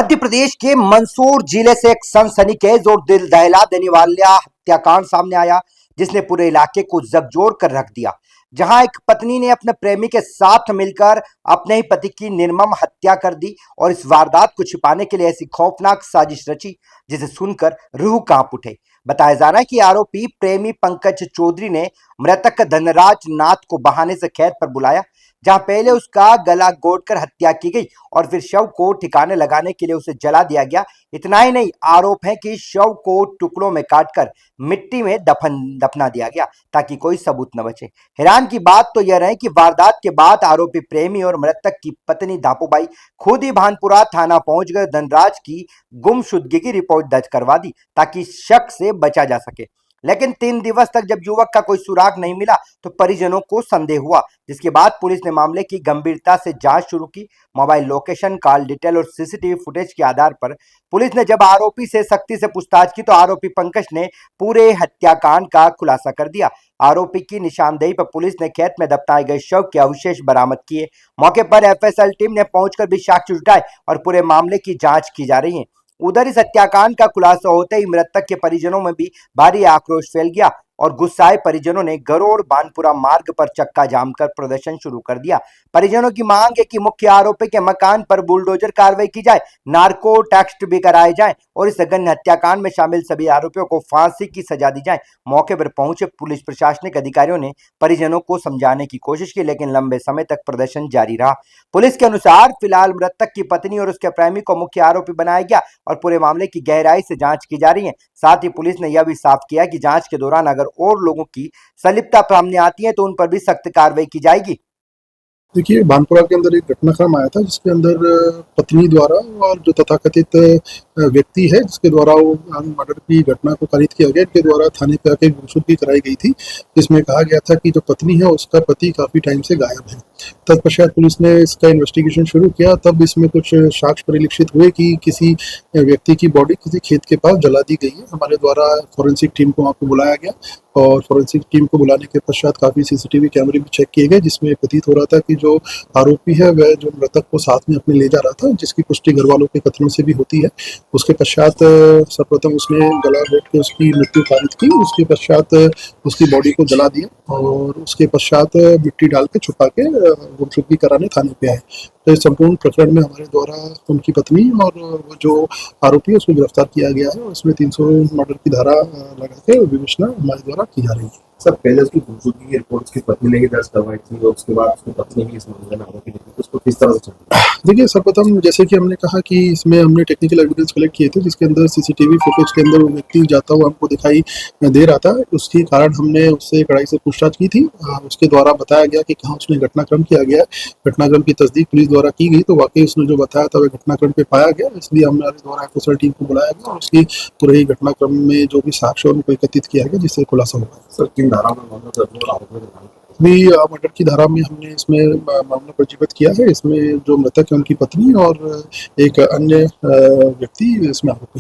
मध्य प्रदेश के मंदसौर जिले से एक सनसनीखेज और दिल दहला देने वाला हत्याकांड सामने आया, जिसने पूरे इलाके को झकझोर कर रख दिया। जहां एक पत्नी ने अपने प्रेमी के साथ मिलकर अपने ही पति की निर्मम हत्या कर दी और इस वारदात को छिपाने के लिए ऐसी खौफनाक साजिश रची जिसे सुनकर रूह कांप उठे। बताया जा रहा है कि आरोपी प्रेमी पंकज चौधरी ने मृतक धनराज नाथ को बहाने से खेत पर बुलाया, जहां पहले उसका गला घोंटकर हत्या की गई और फिर शव को ठिकाने लगाने के लिए उसे जला दिया गया। इतना ही नहीं, आरोप है कि शव को टुकड़ों में काटकर मिट्टी में दफना दिया गया ताकि कोई सबूत न बचे। हैरान की बात तो यह रही कि वारदात के बाद आरोपी प्रेमी और मृतक की पत्नी दापूबाई खुद ही भानपुरा थाना पहुंच गए, धनराज की गुमशुदगी की रिपोर्ट दर्ज करवा दी ताकि शक से बचा जा सके। लेकिन 3 दिवस तक जब युवक का कोई सुराग नहीं मिला तो परिजनों को संदेह हुआ, जिसके बाद पुलिस ने मामले की गंभीरता से जांच शुरू की। मोबाइल लोकेशन, कॉल डिटेल और सीसीटीवी फुटेज के आधार पर पुलिस ने जब आरोपी से सख्ती से पूछताछ की तो आरोपी पंकज ने पूरे हत्याकांड का खुलासा कर दिया। आरोपी की निशानदेही पर पुलिस ने खेत में दफनाए गए शव के अवशेष बरामद किए। मौके पर एफएसएल टीम ने पहुंचकर भी साक्ष्य जुटाए और पूरे मामले की जांच की जा रही है। उधर इस हत्याकांड का खुलासा होते ही मृतक के परिजनों में भी भारी आक्रोश फैल गया और गुस्साए परिजनों ने गरोड़ बानपुरा मार्ग पर चक्का जाम कर प्रदर्शन शुरू कर दिया। परिजनों की मांग है कि मुख्य आरोपी के मकान पर बुलडोजर कार्रवाई की जाए, नार्को टेस्ट भी कराए जाएं और इस जघन्य हत्याकांड में शामिल सभी आरोपियों को फांसी की सजा दी जाए। मौके पर पहुंचे पुलिस प्रशासनिक अधिकारियों ने परिजनों को समझाने की कोशिश की, लेकिन लंबे समय तक प्रदर्शन जारी रहा। पुलिस के अनुसार फिलहाल मृतक की पत्नी और उसके प्रेमी को मुख्य आरोपी बनाया गया और पूरे मामले की गहराई से जांच की जा रही है। साथ ही पुलिस ने यह भी साफ किया कि जांच के दौरान अगर और लोगों की संलिप्तता सामने आती है तो उन पर भी सख्त कार्रवाई की जाएगी। देखिए, भानपुरा के अंदर एक घटनाक्रम आया था जिसके अंदर पत्नी द्वारा और जो तथाकथित व्यक्ति है जिसके द्वारा वो मर्डर की घटना को कारित किया गया, इनके द्वारा थाने पे आके गुमशुदगी कराई गई थी, जिसमें कहा गया था कि जो पत्नी है उसका पति काफी टाइम से गायब है। तत्पश्चात पुलिस ने इसका इन्वेस्टिगेशन शुरू किया, तब इसमें कुछ साक्ष्य परिलक्षित हुए कि किसी व्यक्ति की बॉडी किसी खेत के पास जला दी गई है। हमारे द्वारा फॉरेंसिक टीम को वहाँ पे बुलाया गया और फॉरेंसिक टीम को बुलाने के पश्चात काफ़ी सीसीटीवी कैमरे भी चेक किए गए, जिसमें प्रतीत हो रहा था कि जो आरोपी है वह जो मृतक को साथ में अपने ले जा रहा था, जिसकी पुष्टि घर वालों के कथनों से भी होती है। उसके पश्चात सर्वप्रथम उसने गला घोंट के उसकी मृत्यु कारित की, उसके पश्चात उसकी बॉडी को जला दिया और उसके पश्चात मिट्टी डाल के छुपा के गुमशुदगी कराने थाने पे आए। तो इस संपूर्ण प्रकरण में हमारे द्वारा उनकी पत्नी और वो जो आरोपी है उसको गिरफ्तार किया गया है और उसमें 300 मर्डर की धारा लगा के विवेचना हमारे द्वारा की जा रही है। सर, पहले उसकी गुमशुदगी की रिपोर्ट उसकी पत्नी ने ही दर्ज करवाई थी और उसके बाद उसकी पत्नी भी इस मामले में आरोपी निकली, तो उसको किस तरह से चला? देखिए, सर्वप्रथम जैसे कि हमने कहा कि इसमें हमने टेक्निकल एविडेंस कलेक्ट किए थे, जिसके अंदर सीसीटीवी फुटेज के अंदर वो व्यक्ति जाता हुआ हमको दिखाई दे रहा था। उसके कारण हमने उससे कड़ाई से पूछताछ की थी। उसके द्वारा बताया गया कि कहाँ उसने घटनाक्रम किया गया है। घटनाक्रम की तस्दीक पुलिस द्वारा की गई तो वाकई उसने जो बताया था वह घटनाक्रम पे पाया गया, इसलिए हमारे द्वारा एफएसएल टीम को बुलाया गया और उसकी पूरे ही घटनाक्रम में जो भी साक्ष्य उनको एकत्रित किया गया, जिससे खुलासा हुआ। सर, किन धारा में मामला दर्ज हुआ? अभी मर्डर की धारा में हमने इसमें मामला पंजीबद्ध किया है। इसमें जो मृतक है उनकी पत्नी और एक अन्य व्यक्ति इसमें आरोपी है।